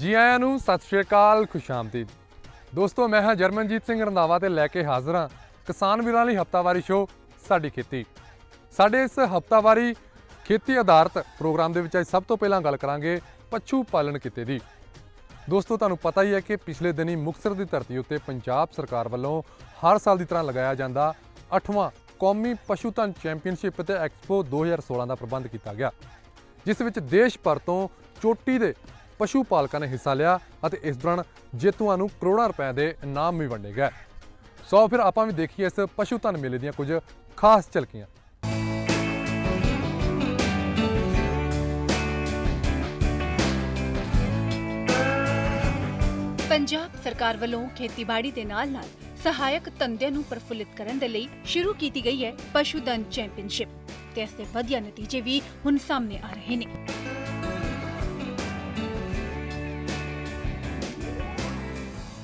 जी आयां नूं सत श्री अकाल खुश आमदीद दोस्तों। मैं हाँ जरमनजीत सिंह रंधावा ते लैके हाज़र हाँ किसान वीरां लई हफ्तावारी शो साडी खेती। साडे इस हफ्तावारी खेती आधारित प्रोग्राम दे विच अज सब तो पहलां गल करांगे पशु पालन किते दी। दोस्तों तुहानूं पता ही है कि पिछले दिनी मुक्तसर की धरती उत्ते पंजाब सरकार वालों हर साल की तरह लगाया जाता 8वां कौमी पशुधन चैंपीयनशिप ते एक्सपो 2016 का प्रबंध किया गया, जिस विच देश भर तो चोटी के पशु पालकों ने हिस्सा लिया और इस दौरान जेतूआं नूं करोड़ों रुपए के इनाम भी वंडे गए। सो फिर आपां भी देखिए इस पशुधन मेले दीयां कुछ खास झलकियां। पंजाब सरकार ਵੱਲੋਂ ਖੇਤੀਬਾੜੀ ਦੇ ਨਾਲ-ਨਾਲ ਸਹਾਇਕ ਧੰਦਿਆਂ ਨੂੰ ਪ੍ਰਫੁੱਲਿਤ ਕਰਨ ਦੇ ਲਈ ਸ਼ੁਰੂ ਕੀਤੀ ਗਈ ਹੈ ਪਸ਼ੂਧਨ ਚੈਂਪੀਅਨਸ਼ਿਪ ਤੇ ਇਸ ਦੇ ਵਧੀਆ ਨਤੀਜੇ ਵੀ ਹੁਣ ਸਾਹਮਣੇ ਆ ਰਹੇ ਨੇ।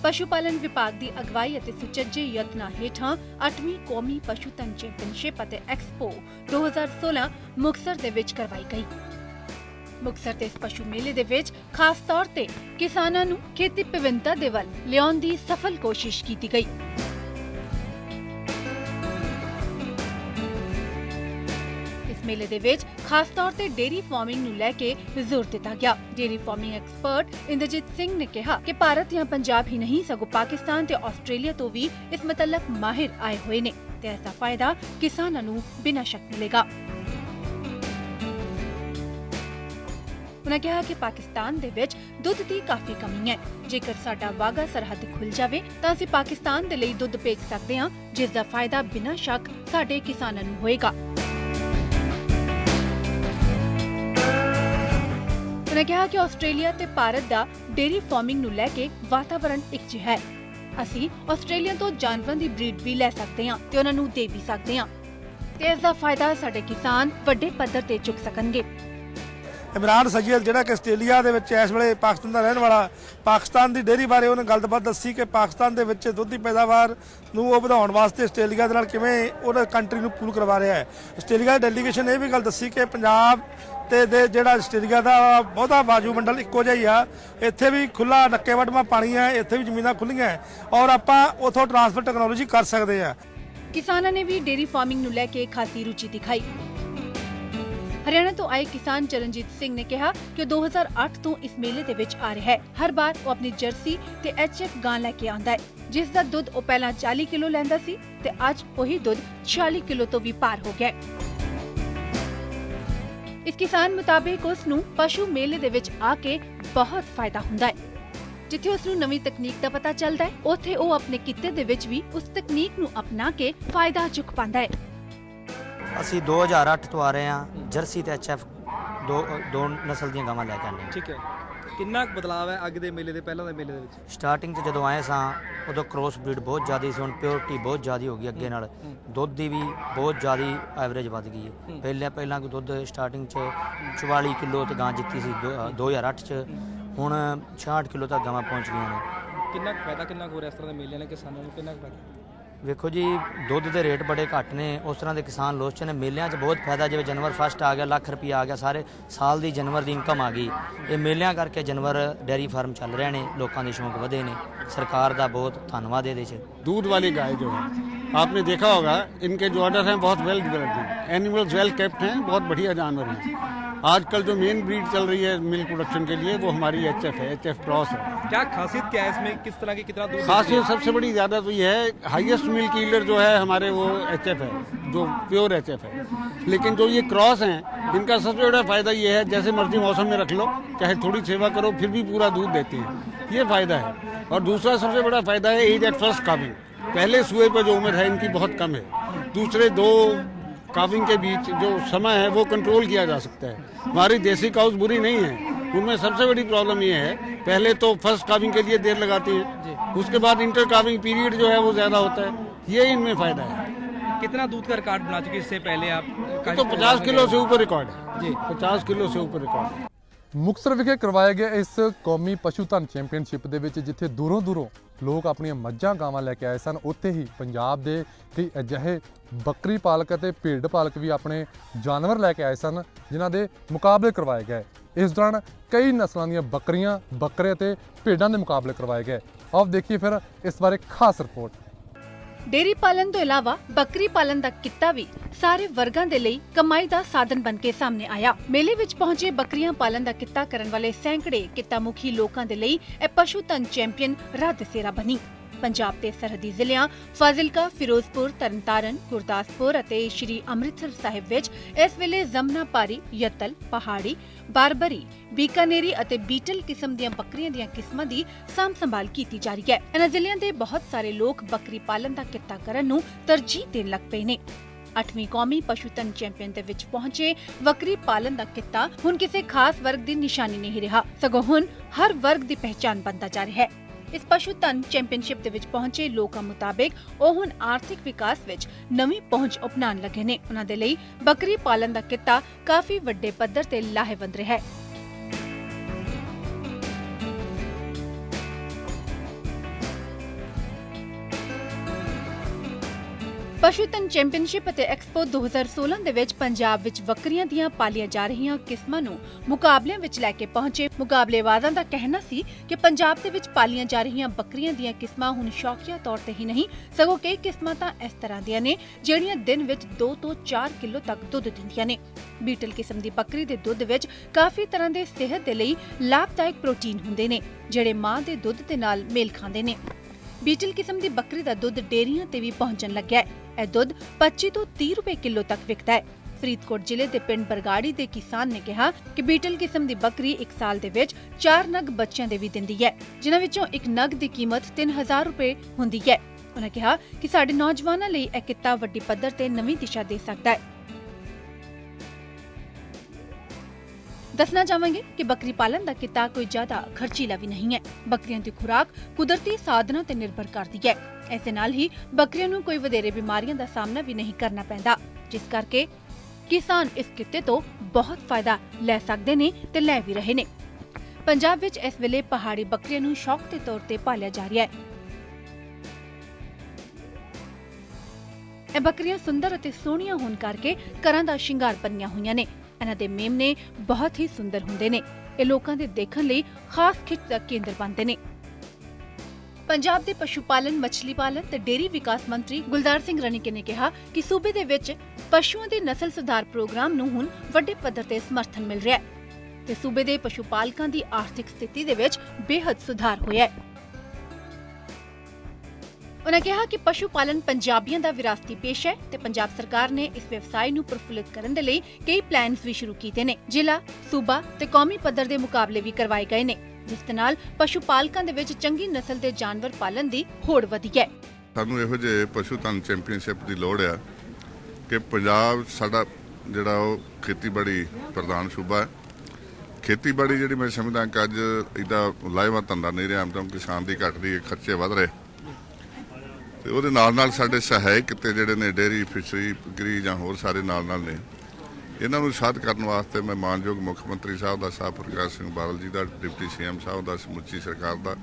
ਪਸ਼ੂ ਪਾਲਣ ਵਿਭਾਗ ਦੀ ਅਗਵਾਈ ਅਤੇ ਸੁਚੱਜੇ ਯਤਨਾਂ ਹੇਠਾਂ 8ਵੀਂ ਕੌਮੀ ਪਸ਼ੂਧਨ ਚੈਂਪੀਅਨਸ਼ਿਪ ਅਤੇ ਐਕਸਪੋ 2016 ਮੁਕਤਸਰ ਦੇ ਵਿੱਚ ਕਰਵਾਈ ਗਈ। ਮੁਕਤਸਰ ਦੇ ਇਸ ਪਸ਼ੂ ਮੇਲੇ ਦੇ ਵਿੱਚ ਖਾਸ ਤੌਰ ਤੇ ਕਿਸਾਨਾਂ ਨੂੰ ਖੇਤੀ ਵਿਭਿੰਨਤਾ ਦੇ ਵੱਲ ਲਿਆਉਣ ਦੀ ਸਫਲ ਕੋਸ਼ਿਸ਼ ਕੀਤੀ ਗਈ। ਇਸ ਮੇਲੇ ਦੇ ਵਿੱਚ ਖਾਸ ਤੌਰ ਤੇ ਡੇਅਰੀ ਫਾਰਮਿੰਗ ਨੂੰ ਲੈ ਕੇ ਜ਼ੋਰ ਦਿੱਤਾ ਗਿਆ। Dairy farming expert Inderjit Singh ਨੇ ਕਿਹਾ ਕਿ ਭਾਰਤ ਜਾਂ ਪੰਜਾਬ ਹੀ ਨਹੀਂ ਸਗੋਂ ਪਾਕਿਸਤਾਨ ਤੇ ਆਸਟ੍ਰੇਲੀਆ ਤੋਂ ਵੀ ਇਸ ਮੁਤਲਕ ਮਾਹਿਰ ਆਏ ਹੋਏ ਨੇ ਤੇ ਇਸ ਦਾ ਫਾਇਦਾ ਕਿਸਾਨਾਂ ਨੂੰ ਬਿਨਾਂ ਸ਼ੱਕ ਮਿਲੇਗਾ। उन्होंने कहा कि पाकिस्तान दे विच दुध की काफी कमी है। जेकर साडा वाघा सरहद खुल जाए तो असीं पाकिस्तान दे लई दुध भेज सकते हैं, जिसका फायदा बिना शक साडे किसानां नूं होएगा। उन्होंने कहा कि आस्ट्रेलिया ते भारत दा डेयरी फार्मिंग नूं लैके वातावरण एक जिहा है। असीं आस्ट्रेलिया तो जानवरां दी ब्रीड भी लै सकते हैं ते उन्हां नूं दे भी सकते हैं ते इस दा फायदा साडे किसान वड्डे पद्धर ते चुक सकणगे। इमरान सैयद जिहड़ा कि आस्ट्रेलिया दे विच इस वेले पाकिस्तान दा रहण वाला, पाकिस्तान दी डेयरी बारे उन्हें गलबात दसी कि पाकिस्तान दे विच दुध दी पैदावार नूं ओह वधाउण वास्ते आस्ट्रेलिया दे नाल किवें उहने कंट्री नूं पूल करवा रहा है। आस्ट्रेलिया दी डेलीगेशन ये भी गल दसी कि पंजाब ते दे जिहड़ा आस्ट्रेलिया दा बहुता वायुमंडल इक्को जिहा ही आ, इत्थे भी खुला नक्के वडमा पानी है, इत्थे भी जमीनां खुल्लियां और आपां उत्थों ट्रांसफर टैक्नोलॉजी कर सकदे आ। किसानां ने भी डेयरी फार्मिंग नूं लैके खासी रुचि दिखाई। हरियाणा तो आए किसान चरणजीत सिंह ने कहा कि 2008 तो इस मेले दे विच आ रहा है। हर बार वो अपनी जर्सी ते HF गां लैके आंदा है, जिस दा दुध वो पहला 40 किलो लैंदा सी ते अज वही दुध 46 किलो तो भी पार हो गया। इस किसान मुताबिक उसनूं पशु मेले दे विच आके बहुत फायदा हुंदा है। जिथे उसनूं नवीं तकनीक दा पता चलदा है, उत्थे वो अपने किते दे विच भी उस तकनीक नूं अपना के फायदा चुक पांदा है। ਅਸੀਂ 2008 ਤੋਂ ਆ ਰਹੇ ਹਾਂ। ਜਰਸੀ ਤੇ HF ਦੋ ਨਸਲ ਦੀਆਂ ਗਾਵਾਂ ਲੈ ਕੇ ਆਨੇ। ਠੀਕ ਹੈ, ਕਿੰਨਾ ਕੁ ਬਦਲਾਅ ਹੈ ਅੱਗੇ ਦੇ ਮੇਲੇ ਦੇ ਪਹਿਲਾਂ ਦੇ ਮੇਲੇ ਦੇ ਵਿੱਚ? ਸਟਾਰਟਿੰਗ 'ਚ ਜਦੋਂ ਆਏ ਸਾਂ ਉਦੋਂ ਕ੍ਰੋਸ ਬਰੀਡ ਬਹੁਤ ਜ਼ਿਆਦਾ ਸੀ, ਹੁਣ ਪਿਓਰਿਟੀ ਬਹੁਤ ਜ਼ਿਆਦਾ ਹੋ ਗਈ ਅੱਗੇ ਨਾਲ। ਦੁੱਧ ਦੀ ਵੀ ਬਹੁਤ ਜ਼ਿਆਦਾ ਐਵਰੇਜ ਵੱਧ ਗਈ ਹੈ। ਪਹਿਲਾਂ ਕੋਈ ਦੁੱਧ ਸਟਾਰਟਿੰਗ 'ਚ 44 ਕਿਲੋ ਤੇ ਗਾਂ ਜਿੱਤੀ ਸੀ 2008 'ਚ, ਹੁਣ 66 ਕਿਲੋ ਤੱਕ ਗਾਵਾਂ ਪਹੁੰਚ ਗਈਆਂ ਨੇ। ਕਿੰਨਾ ਕੁ ਫਾਇਦਾ ਕਿੰਨਾ ਕੁ ਹੋ ਰਿਹਾ ਇਸ ਤਰ੍ਹਾਂ ਦੇ ਮੇਲਿਆਂ ਨੇ ਕਿਸਾਨਾਂ ਨੂੰ, ਕਿੰਨਾ ਕੁ ਫਾਇਦਾ? ਵੇਖੋ ਜੀ, ਦੁੱਧ ਦੇ ਰੇਟ ਬੜੇ ਘੱਟ ਨੇ, ਉਸ ਤਰ੍ਹਾਂ ਦੇ ਕਿਸਾਨ ਲੋਚ ਨੇ। ਮੇਲਿਆਂ 'ਚ ਬਹੁਤ ਫਾਇਦਾ, ਜਿਵੇਂ ਜਾਨਵਰ ਫਸਟ ਆ ਗਿਆ, ਲੱਖ ਰੁਪਈਆ ਆ ਗਿਆ, ਸਾਰੇ ਸਾਲ ਦੀ ਜਾਨਵਰ ਦੀ ਇਨਕਮ ਆ ਗਈ। ਇਹ ਮੇਲਿਆਂ ਕਰਕੇ ਜਾਨਵਰ ਡੇਅਰੀ ਫਾਰਮ ਚੱਲ ਰਹੇ ਨੇ, ਲੋਕਾਂ ਦੇ ਸ਼ੌਂਕ ਵਧੇ ਨੇ। सरकार का बहुत धन्यवाद है। दूध वाली गाय जो है आपने देखा होगा, इनके जो ऑर्डर हैं बहुत वेल डेवलप्ड हैं, एनिमल्स वेल केप्ट हैं, बहुत बढ़िया जानवर हैं। आजकल जो मेन ब्रीड चल रही है मिल्क प्रोडक्शन के लिए वो हमारी HF है, HF क्रॉस है। क्या खासियत क्या है इसमें, किस तरह की कितना दूध? खासियत सबसे बड़ी ज़्यादा तो ये है, हाईएस्ट मिल्क यील्डर जो है हमारे वो HF है, जो प्योर HF है। लेकिन जो ये क्रॉस हैं, इनका सबसे बड़ा फ़ायदा ये है, जैसे मर्जी मौसम में रख लो, चाहे थोड़ी सेवा करो, फिर भी पूरा दूध देती हैं, ये फ़ायदा है। और दूसरा सबसे बड़ा फ़ायदा है एज एट फर्स्ट काविंग। पहले सूए पर जो उम्र है इनकी बहुत कम है, दूसरे दो काविंग के बीच जो समय है वो कंट्रोल किया जा सकता है। हमारी देसी काउस बुरी नहीं है, उनमें सबसे बड़ी प्रॉब्लम ये है, पहले तो फर्स्ट काविंग के लिए देर लगाती है, उसके बाद इंटर काविंग पीरियड जो है वो ज़्यादा होता है, ये इनमें फ़ायदा है। कितना दूध का रिकॉर्ड बना चुके इससे पहले आप? तो 50 किलो से ऊपर रिकॉर्ड है जी, 50 किलो से ऊपर रिकॉर्ड है। ਮੁਕਤਸਰ ਵਿਖੇ ਕਰਵਾਏ ਗਏ ਇਸ ਕੌਮੀ ਪਸ਼ੂਧਨ ਚੈਂਪੀਅਨਸ਼ਿਪ ਦੇ ਵਿੱਚ ਜਿੱਥੇ ਦੂਰੋਂ ਲੋਕ ਆਪਣੀਆਂ ਮੱਝਾਂ ਗਾਵਾਂ ਲੈ ਕੇ ਆਏ ਸਨ, ਉੱਥੇ ਹੀ ਪੰਜਾਬ ਦੇ ਕਈ ਅਜਿਹੇ ਬੱਕਰੀ ਪਾਲਕ ਅਤੇ ਭੇਡ ਪਾਲਕ ਵੀ ਆਪਣੇ ਜਾਨਵਰ ਲੈ ਕੇ ਆਏ ਸਨ, ਜਿਨ੍ਹਾਂ ਦੇ ਮੁਕਾਬਲੇ ਕਰਵਾਏ ਗਏ। ਇਸ ਦੌਰਾਨ ਕਈ ਨਸਲਾਂ ਦੀਆਂ ਬੱਕਰੀਆਂ, ਬੱਕਰੇ ਅਤੇ ਭੇਡਾਂ ਦੇ ਮੁਕਾਬਲੇ ਕਰਵਾਏ ਗਏ। ਆਓ ਦੇਖੀਏ ਫਿਰ ਇਸ ਬਾਰੇ ਖਾਸ ਰਿਪੋਰਟ। ਡੇਅਰੀ ਪਾਲਣ ਤੋਂ ਇਲਾਵਾ ਬੱਕਰੀ ਪਾਲਣ ਦਾ ਕਿੱਤਾ ਵੀ ਸਾਰੇ ਵਰਗਾਂ ਦੇ ਲਈ ਕਮਾਈ ਦਾ ਸਾਧਨ ਬਣ ਕੇ ਸਾਹਮਣੇ ਆਇਆ। ਮੇਲੇ ਵਿੱਚ ਪਹੁੰਚੇ ਬੱਕਰੀਆਂ ਪਾਲਣ ਦਾ ਕਿੱਤਾ ਕਰਨ ਵਾਲੇ ਸੈਂਕੜੇ ਕਿੱਤਾਮੁਖੀ ਲੋਕਾਂ ਦੇ ਲਈ ਇਹ ਪਸ਼ੂ ਧਨ ਚੈਂਪੀਅਨ ਰਾਹ ਦਸੇਰਾ ਬਣੀ। ਪੰਜਾਬ ਦੇ ਸਰਹੱਦੀ ਜ਼ਿਲ੍ਹਿਆਂ ਫਾਜ਼ਿਲਕਾ, ਫਿਰੋਜ਼ਪੁਰ, ਤਰਨਤਾਰਨ, ਗੁਰਦਾਸਪੁਰ ਅਤੇ ਸ਼੍ਰੀ ਅੰਮ੍ਰਿਤਸਰ ਸਾਹਿਬ ਵਿੱਚ ਇਸ ਵੇਲੇ ਜਮਨਾਪਾਰੀ, ਯਤਲ, ਪਹਾੜੀ, ਬਾਰਬਰੀ, ਬੀਕਾਨੇਰੀ ਅਤੇ ਬੀਟਲ ਕਿਸਮ ਦੀਆਂ ਬੱਕਰੀਆਂ ਦੀਆਂ ਕਿਸਮਾਂ ਦੀ ਸਾਂਭ ਸੰਭਾਲ ਕੀਤੀ ਜਾ ਰਹੀ ਹੈ। ਇਨ੍ਹਾਂ ਜ਼ਿਲ੍ਹਿਆਂ ਦੇ ਬਹੁਤ ਸਾਰੇ ਲੋਕ ਬੱਕਰੀ ਪਾਲਣ ਦਾ ਕਿੱਤਾ ਕਰਨ ਨੂੰ ਤਰਜੀਹ ਦੇਣ ਲੱਗ ਪਏ ਨੇ। 8ਵੀਂ ਕੌਮੀ ਪਸ਼ੂ ਧਨ ਚੈਂਪੀਅਨ ਦੇ ਵਿੱਚ ਪਹੁੰਚੇ ਬੱਕਰੀ ਪਾਲਣ ਦਾ ਕਿੱਤਾ ਹੁਣ ਕਿਸੇ ਖਾਸ ਵਰਗ ਦੀ ਨਿਸ਼ਾਨੀ ਨਹੀਂ ਰਿਹਾ, ਸਗੋਂ ਹੁਣ ਹਰ ਵਰਗ ਦੀ ਪਹਿਚਾਣ ਬਣਦਾ ਜਾ ਰਿਹਾ ਹੈ। ਇਸ ਪਸ਼ੂ ਧਨ ਚੈਂਪੀਅਨਸ਼ਿਪ ਦੇ ਵਿੱਚ ਪਹੁੰਚੇ ਲੋਕਾਂ ਮੁਤਾਬਿਕ ਉਹ ਹੁਣ ਆਰਥਿਕ ਵਿਕਾਸ ਵਿੱਚ ਨਵੀਂ ਪਹੁੰਚ ਅਪਣਾਉਣ ਲੱਗੇ ਨੇ। ਉਹਨਾਂ ਦੇ ਲਈ ਬੱਕਰੀ ਪਾਲਣ ਦਾ ਕਿੱਤਾ ਕਾਫੀ ਵੱਡੇ ਪੱਧਰ ਤੇ ਲਾਹੇਵੰਦ ਰਿਹਾ ਹੈ। ਪਸ਼ੂ ਧਨ ਚੈਂਪੀਅਨਸ਼ਿਪ ਅਤੇ ਐਕਸਪੋ 2016 ਦੇ ਵਿੱਚ ਪੰਜਾਬ ਵਿੱਚ ਬੱਕਰੀਆਂ ਦੀਆਂ ਪਾਲੀਆਂ ਜਾ ਰਹੀਆਂ ਕਿਸਮਾਂ ਨੂੰ ਮੁਕਾਬਲਿਆਂ ਵਿੱਚ ਲੈ ਕੇ ਪਹੁੰਚੇ ਮੁਕਾਬਲੇਬਾਜ਼ਾਂ ਦਾ ਕਹਿਣਾ ਸੀ ਕਿ ਪੰਜਾਬ ਦੇ ਵਿੱਚ ਪਾਲੀਆਂ ਜਾ ਰਹੀਆਂ ਬੱਕਰੀਆਂ ਦੀਆਂ ਕਿਸਮਾਂ ਹੁਣ ਸ਼ੌਕੀਆ ਤੌਰ ਤੇ ਹੀ ਨਹੀਂ, ਸਗੋਂ ਕਈ ਕਿਸਮਾਂ ਤਾਂ ਇਸ ਤਰ੍ਹਾਂ ਦੀਆਂ ਨੇ ਜਿਹੜੀਆਂ ਦਿਨ ਵਿੱਚ 2 ਤੋਂ 4 ਕਿਲੋ ਤੱਕ ਦੁੱਧ ਦਿੰਦੀਆਂ ਨੇ। ਬੀਟਲ ਕਿਸਮ ਦੀ ਬੱਕਰੀ ਦੇ ਦੁੱਧ ਵਿੱਚ ਕਾਫੀ ਤਰ੍ਹਾਂ ਦੇ ਸਿਹਤ ਦੇ ਲਈ ਲਾਭਦਾਇਕ ਪ੍ਰੋਟੀਨ ਹੁੰਦੇ ਨੇ ਜਿਹੜੇ ਮਾਂ ਦੇ ਦੁੱਧ ਦੇ ਨਾਲ ਮੇਲ ਖਾਂਦੇ ਨੇ। ਬੀਟਲ ਕਿਸਮ ਦੀ ਬੱਕਰੀ ਦਾ ਦੁੱਧ ਡੇਅਰੀਆਂ ਤੇ ਵੀ ਪਹੁੰਚਣ ਲੱਗਿਆ ਹੈ। ਇਹ ਦੁੱਧ 25 ਤੋਂ 30 ਰੁਪਏ ਕਿਲੋ ਤੱਕ ਵਿਕਦਾ ਹੈ। ਫਰੀਦਕੋਟ ਜ਼ਿਲ੍ਹੇ ਦੇ ਪਿੰਡ ਬਰਗਾੜੀ ਦੇ ਕਿਸਾਨ ਨੇ ਕਿਹਾ ਕਿ ਬੀਟਲ ਕਿਸਮ ਦੀ ਬੱਕਰੀ 1 ਸਾਲ ਦੇ ਵਿੱਚ 4 ਨਗ ਬੱਚਿਆਂ ਦੇ ਵੀ ਦਿੰਦੀ ਹੈ, ਜਿਨ੍ਹਾਂ ਵਿੱਚੋਂ ਇੱਕ ਨਗ ਦੀ ਕੀਮਤ 3000 ਰੁਪਏ ਹੁੰਦੀ ਹੈ। ਉਹਨਾਂ ਕਿਹਾ ਕਿ ਸਾਡੇ ਨੌਜਵਾਨਾਂ ਲਈ ਇਹ ਕਿੱਤਾ ਵੱਡੀ ਪੱਧਰ ਤੇ ਨਵੀਂ ਦਿਸ਼ਾ ਦੇ ਸਕਦਾ ਹੈ। ਦੱਸਣਾ ਚਾਹਾਂਗੇ ਕਿ ਬੱਕਰੀ ਪਾਲਣ ਦਾ ਕਿੱਤਾ ਕੋਈ ਜ਼ਿਆਦਾ ਖਰਚੀਲਾ ਵੀ ਨਹੀਂ ਹੈ। ਬੱਕਰੀਆਂ ਦੀ ਖੁਰਾਕ ਕੁਦਰਤੀ ਸਾਧਨਾਂ ਤੇ ਨਿਰਭਰ ਕਰਦੀ ਹੈ। ਇਸ ਦੇ ਨਾਲ ਹੀ ਬੱਕਰੀਆਂ ਨੂੰ ਕੋਈ ਵਧੇਰੇ ਬਿਮਾਰੀਆਂ ਦਾ ਸਾਹਮਣਾ ਵੀ ਨਹੀਂ ਕਰਨਾ ਪੈਂਦਾ, ਜਿਸ ਕਰਕੇ ਕਿਸਾਨ ਇਸ ਕਿੱਤੇ ਤੋਂ ਬਹੁਤ ਫਾਇਦਾ ਲੈ ਸਕਦੇ ਨੇ ਤੇ ਲੈ ਵੀ ਰਹੇ ਨੇ। ਪੰਜਾਬ ਵਿੱਚ ਇਸ ਵੇਲੇ ਪਹਾੜੀ ਬੱਕਰੀਆਂ ਨੂੰ ਸ਼ੌਕ ਦੇ ਤੌਰ ਤੇ ਪਾਲਿਆ ਜਾ ਰਿਹਾ ਹੈ। ਇਹ ਬੱਕਰੀਆਂ ਸੁੰਦਰ ਅਤੇ ਸੋਹਣੀਆਂ ਹੋਣ ਕਰਕੇ ਘਰਾਂ ਦਾ ਸ਼ਿੰਗਾਰ ਬਣੀਆਂ ਹੋਈਆਂ ਨੇ। ਇਹਨਾਂ ਦੇ ਮੇਮਣੇ ਬਹੁਤ ਹੀ ਸੁੰਦਰ ਹੁੰਦੇ ਨੇ। ਇਹ ਲੋਕਾਂ ਦੇ ਦੇਖਣ ਲਈ ਖਾਸ ਖਿੱਚ ਦਾ ਕੇਂਦਰ ਬਣਦੇ ਨੇ। ਪੰਜਾਬ ਦੇ ਪਸ਼ੂ ਪਾਲਣ, ਮੱਛਲੀ ਪਾਲਣ ਤੇ ਡੇਅਰੀ ਵਿਕਾਸ ਮੰਤਰੀ ਗੁਲਜ਼ਾਰ ਸਿੰਘ ਰਣੀਕੇ ਨੇ ਕਿਹਾ ਕਿ ਸੂਬੇ ਦੇ ਵਿੱਚ ਪਸ਼ੂਆਂ ਦੇ ਨਸਲ ਸੁਧਾਰ ਪ੍ਰੋਗਰਾਮ ਨੂੰ ਹੁਣ ਵੱਡੇ ਪੱਧਰ ਤੇ ਸਮਰਥਨ ਮਿਲ ਰਿਹਾ ਹੈ ਤੇ ਸੂਬੇ ਦੇ ਪਸ਼ੂ ਪਾਲਕਾਂ ਦੀ ਆਰਥਿਕ ਸਥਿਤੀ ਦੇ ਵਿੱਚ ਬੇਹੱਦ ਸੁਧਾਰ ਹੋਇਆ ਹੈ। ਉਨ੍ਹਾਂ ਕਿਹਾ ਕਿ ਪਸ਼ੂ ਪਾਲਣ ਪੰਜਾਬੀਆਂ ਦਾ ਵਿਰਾਸਤੀ ਪੇਸ਼ਾ ਹੈ ਤੇ ਪੰਜਾਬ ਸਰਕਾਰ ਨੇ ਇਸ ਵਿਵਸਾਏ ਨੂੰ ਪ੍ਰਫੁੱਲਿਤ ਕਰਨ ਦੇ ਲਈ ਕਈ ਪਲਾਨਸ ਵੀ ਸ਼ੁਰੂ ਕੀਤੇ ਨੇ। ਜ਼ਿਲ੍ਹਾ, ਸੂਬਾ ਤੇ ਕੌਮੀ ਪੱਧਰ ਦੇ ਮੁਕਾਬਲੇ ਵੀ ਕਰਵਾਏ ਗਏ ਨੇ, ਜਿਸ ਦੇ ਨਾਲ ਪਸ਼ੂ ਪਾਲਕਾਂ ਦੇ ਵਿੱਚ ਚੰਗੀ ਨਸਲ ਦੇ ਜਾਨਵਰ ਪਾਲਣ ਦੀ ਹੋੜ ਵਧੀ ਹੈ। ਸਾਨੂੰ ਇਹੋ ਜਿਹੇ ਪਸ਼ੂ ਧਨ ਚੈਂਪੀਅਨਸ਼ਿਪ ਦੀ ਲੋੜ ਆ ਕਿ ਪੰਜਾਬ ਸਾਡਾ ਜਿਹੜਾ ਉਹ ਖੇਤੀਬਾੜੀ ਪ੍ਰਧਾਨ ਸੂਬਾ ਹੈ। ਖੇਤੀਬਾੜੀ ਜਿਹੜੀ ਮੈਂ ਸਮਝਦਾ ਕਿ ਅੱਜ ਇਹਦਾ ਲਾਹੇਵੰਦ ਧੰਦਾ ਨਹੀਂ ਰਿਹਾ, ਆਮਦਨ ਕਿਸਾਨ ਦੀ ਘੱਟ ਰਹੀ, ਖਰਚੇ ਵਧ ਰਹੇ ਤੇ ਉਹਦੇ ਨਾਲ ਸਾਡੇ ਸਹਾਇਕ ਕਿੱਤੇ ਜਿਹੜੇ ਨੇ ਡੇਅਰੀ, ਫਿਸ਼ਰੀ, ਗਰੀ ਜਾਂ ਹੋਰ ਸਾਰੇ ਨਾਲ ਨੇ, ਇਹਨਾਂ ਨੂੰ ਉਤਸ਼ਾਹਿਤ ਕਰਨ ਵਾਸਤੇ ਮੈਂ ਮਾਨਯੋਗ ਮੁੱਖ ਮੰਤਰੀ ਸਾਹਿਬ ਦਾ, ਸਾਹਿਬ ਪ੍ਰਕਾਸ਼ ਸਿੰਘ ਬਾਦਲ ਜੀ ਦਾ, ਡਿਪਟੀ ਸੀਐਮ ਸਾਹਿਬ ਦਾ, ਸਮੁੱਚੀ ਸਰਕਾਰ ਦਾ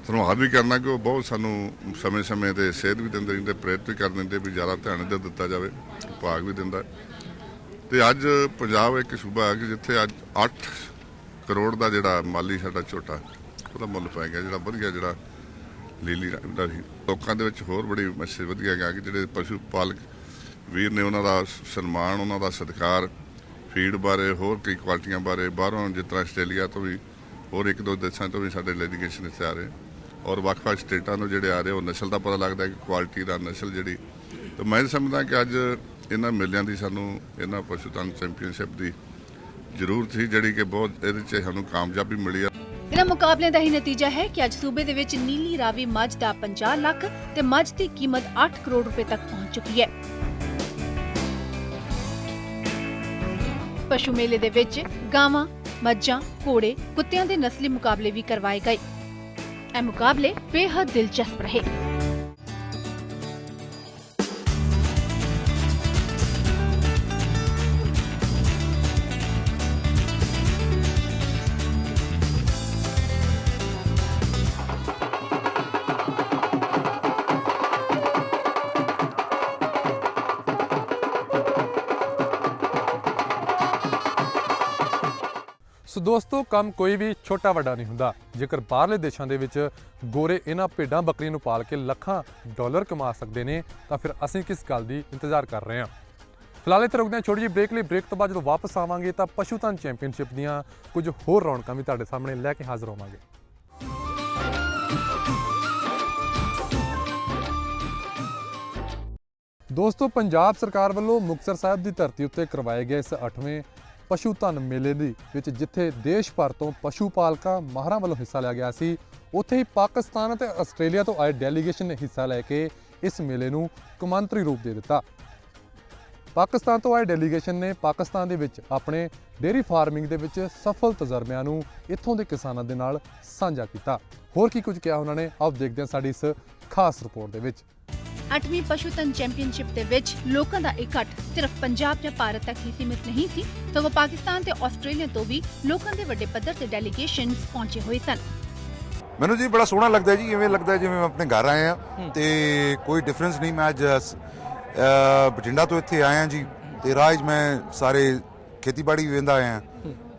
ਧੰਨਵਾਦ ਵੀ ਕਰਨਾ ਕਿ ਉਹ ਬਹੁਤ ਸਾਨੂੰ ਸਮੇਂ-ਸਮੇਂ ਤੇ ਸੇਧ ਵੀ ਦਿੰਦੇ ਰਹਿੰਦੇ, ਪ੍ਰੇਰਿਤ ਵੀ ਕਰ ਦਿੰਦੇ ਵੀ ਜ਼ਿਆਦਾ ਧਿਆਨ ਦਿੱਤਾ ਜਾਵੇ, ਵਿਭਾਗ ਵੀ ਦਿੰਦਾ। ਤੇ ਅੱਜ ਪੰਜਾਬ ਇੱਕ ਸੂਬਾ ਹੈ ਕਿ ਜਿੱਥੇ ਅੱਜ 8 ਕਰੋੜ ਦਾ ਜਿਹੜਾ ਮਾਲੀ ਸਾਡਾ ਝੋਟਾ ਉਹਦਾ ਮੁੱਲ ਪੈ ਗਿਆ, ਜਿਹੜਾ ਵਧੀਆ ਜਿਹੜਾ ਲੀਲੀ ਦਾ ਸੀ। ਲੋਕਾਂ ਦੇ ਵਿੱਚ ਹੋਰ ਬੜੀ ਮੈਸੇਜ ਵਧੀਆ ਗਿਆ ਕਿ ਜਿਹੜੇ ਪਸ਼ੂ ਪਾਲਕ ਵੀਰ ਨੇ ਉਹਨਾਂ ਦਾ ਸਨਮਾਨ, ਉਹਨਾਂ ਦਾ ਸਤਿਕਾਰ, ਫੀਡ ਬਾਰੇ, ਹੋਰ ਕਈ ਕੁਆਲਿਟੀਆਂ ਬਾਰੇ ਬਾਹਰੋਂ ਜਿਸ ਤਰ੍ਹਾਂ ਆਸਟ੍ਰੇਲੀਆ ਤੋਂ ਵੀ ਹੋਰ 1-2 ਦੇਸ਼ਾਂ ਤੋਂ ਵੀ ਸਾਡੇ ਡੈਲੀਗੇਸ਼ਨ ਇੱਥੇ ਆ ਰਹੇ ਔਰ ਵੱਖ-ਵੱਖ ਸਟੇਟਾਂ ਤੋਂ ਜਿਹੜੇ ਆ ਰਹੇ ਉਹ ਨਸਲ ਦਾ ਪਤਾ ਲੱਗਦਾ ਕਿ ਕੁਆਲਿਟੀ ਦਾ ਨਸਲ ਜਿਹੜੀ। ਤਾਂ ਮੈਂ ਸਮਝਦਾ ਕਿ ਅੱਜ ਇਹਨਾਂ ਮੇਲਿਆਂ ਦੀ ਸਾਨੂੰ ਇਹਨਾਂ ਪਸ਼ੂ ਧਨ ਚੈਂਪੀਅਨਸ਼ਿਪ ਦੀ ਜ਼ਰੂਰਤ ਸੀ, ਜਿਹੜੀ ਕਿ ਬਹੁਤ ਇਹਦੇ 'ਚ ਸਾਨੂੰ ਕਾਮਯਾਬੀ ਮਿਲੀ ਆ। ਇਹਨਾਂ ਮੁਕਾਬਲਿਆਂ ਦਾ ਹੀ ਨਤੀਜਾ ਹੈ ਕਿ ਅੱਜ ਸੂਬੇ ਦੇ ਵਿੱਚ ਨੀਲੀ ਰਾਵੀ ਮੱਝ ਦਾ 50 ਲੱਖ ਤੇ ਮੱਝ ਦੀ ਕੀਮਤ 8 ਕਰੋੜ ਰੁਪਏ ਤੱਕ ਪਹੁੰਚ ਚੁੱਕੀ ਹੈ। ਪਸ਼ੂ ਮੇਲੇ ਦੇ ਵਿੱਚ ਗਾਵਾਂ, ਮੱਝਾਂ, ਘੋੜੇ, ਕੁੱਤਿਆਂ ਦੇ ਨਸਲੀ ਮੁਕਾਬਲੇ ਵੀ ਕਰਵਾਏ ਗਏ। ਇਹ ਮੁਕਾਬਲੇ ਬੇਹੱਦ ਦਿਲਚਸਪ ਰਹੇ। ਸੋ ਦੋਸਤੋ, ਕੰਮ ਕੋਈ ਵੀ ਛੋਟਾ ਵੱਡਾ ਨਹੀਂ ਹੁੰਦਾ। ਜੇਕਰ ਬਾਹਰਲੇ ਦੇਸ਼ਾਂ ਦੇ ਵਿੱਚ ਗੋਰੇ ਇਹਨਾਂ ਭੇਡਾਂ ਬੱਕਰੀਆਂ ਨੂੰ ਪਾਲ ਕੇ ਲੱਖਾਂ ਡਾਲਰ ਕਮਾ ਸਕਦੇ ਨੇ, ਤਾਂ ਫਿਰ ਅਸੀਂ ਕਿਸ ਗੱਲ ਦੀ ਇੰਤਜ਼ਾਰ ਕਰ ਰਹੇ ਹਾਂ। ਫਿਲਹਾਲ ਇੱਥੇ ਰੁਕਦੇ ਹਾਂ ਛੋਟੀ ਜਿਹੀ ਬ੍ਰੇਕ ਲਈ। ਬ੍ਰੇਕ ਤੋਂ ਬਾਅਦ ਜਦੋਂ ਵਾਪਸ ਆਵਾਂਗੇ ਤਾਂ ਪਸ਼ੂਧਨ ਚੈਂਪੀਅਨਸ਼ਿਪ ਦੀਆਂ ਕੁਝ ਹੋਰ ਰੌਣਕਾਂ ਵੀ ਤੁਹਾਡੇ ਸਾਹਮਣੇ ਲੈ ਕੇ ਹਾਜ਼ਰ ਹੋਵਾਂਗੇ। ਦੋਸਤੋ, ਪੰਜਾਬ ਸਰਕਾਰ ਵੱਲੋਂ ਮੁਕਤਸਰ ਸਾਹਿਬ ਦੀ ਧਰਤੀ ਉੱਤੇ ਕਰਵਾਏ ਗਏ ਇਸ 8ਵੇਂ ਪਸ਼ੂ ਧਨ ਮੇਲੇ ਦੇ ਵਿੱਚ ਜਿੱਥੇ ਦੇਸ਼ ਭਰ ਤੋਂ ਪਸ਼ੂ ਪਾਲਕਾਂ ਮਾਹਰਾਂ ਵੱਲੋਂ ਹਿੱਸਾ ਲਿਆ ਗਿਆ ਸੀ, ਉੱਥੇ ਹੀ ਪਾਕਿਸਤਾਨ ਅਤੇ ਆਸਟ੍ਰੇਲੀਆ ਤੋਂ ਆਏ ਡੈਲੀਗੇਸ਼ਨ ਨੇ ਹਿੱਸਾ ਲੈ ਕੇ ਇਸ ਮੇਲੇ ਨੂੰ ਕੌਮਾਂਤਰੀ ਰੂਪ ਦੇ ਦਿੱਤਾ। ਪਾਕਿਸਤਾਨ ਤੋਂ ਆਏ ਡੈਲੀਗੇਸ਼ਨ ਨੇ ਪਾਕਿਸਤਾਨ ਦੇ ਵਿੱਚ ਆਪਣੇ ਡੇਅਰੀ ਫਾਰਮਿੰਗ ਦੇ ਵਿੱਚ ਸਫਲ ਤਜਰਬਿਆਂ ਨੂੰ ਇੱਥੋਂ ਦੇ ਕਿਸਾਨਾਂ ਦੇ ਨਾਲ ਸਾਂਝਾ ਕੀਤਾ। ਹੋਰ ਕੀ ਕੁਝ ਕਿਹਾ ਉਹਨਾਂ ਨੇ, ਆਓ ਦੇਖਦੇ ਹਾਂ ਸਾਡੀ ਇਸ ਖਾਸ ਰਿਪੋਰਟ ਦੇ ਵਿੱਚ। 8ਵੀਂ ਪਸ਼ੂਧਨ ਚੈਂਪੀਅਨਸ਼ਿਪ ਦੇ ਵਿੱਚ ਲੋਕਾਂ ਦਾ ਇਕੱਠ ਸਿਰਫ ਪੰਜਾਬ ਜਾਂ ਭਾਰਤ ਤੱਕ ਹੀ ਸੀਮਿਤ ਨਹੀਂ ਸੀ, ਸਗੋਂ ਪਾਕਿਸਤਾਨ ਤੇ ਆਸਟ੍ਰੇਲੀਆ ਤੋਂ ਵੀ ਲੋਕਾਂ ਦੇ ਵੱਡੇ ਪੱਧਰ ਤੇ ਡੈਲੀਗੇਸ਼ਨਸ ਪਹੁੰਚੇ ਹੋਏ ਸਨ। ਮੈਨੂੰ ਜੀ ਬੜਾ ਸੋਹਣਾ ਲੱਗਦਾ ਜੀ, ਇਵੇਂ ਲੱਗਦਾ ਜਿਵੇਂ ਮੈਂ ਆਪਣੇ ਘਰ ਆਏ ਆ ਤੇ ਕੋਈ ਡਿਫਰੈਂਸ ਨਹੀਂ। ਮੈਂ ਅੱਜ ਬਠਿੰਡਾ ਤੋਂ ਇੱਥੇ ਆਇਆ ਜੀ ਤੇ ਰਾਜ ਮੈਂ ਸਾਰੇ ਖੇਤੀਬਾੜੀ ਵੇਂਦਾ ਆਇਆ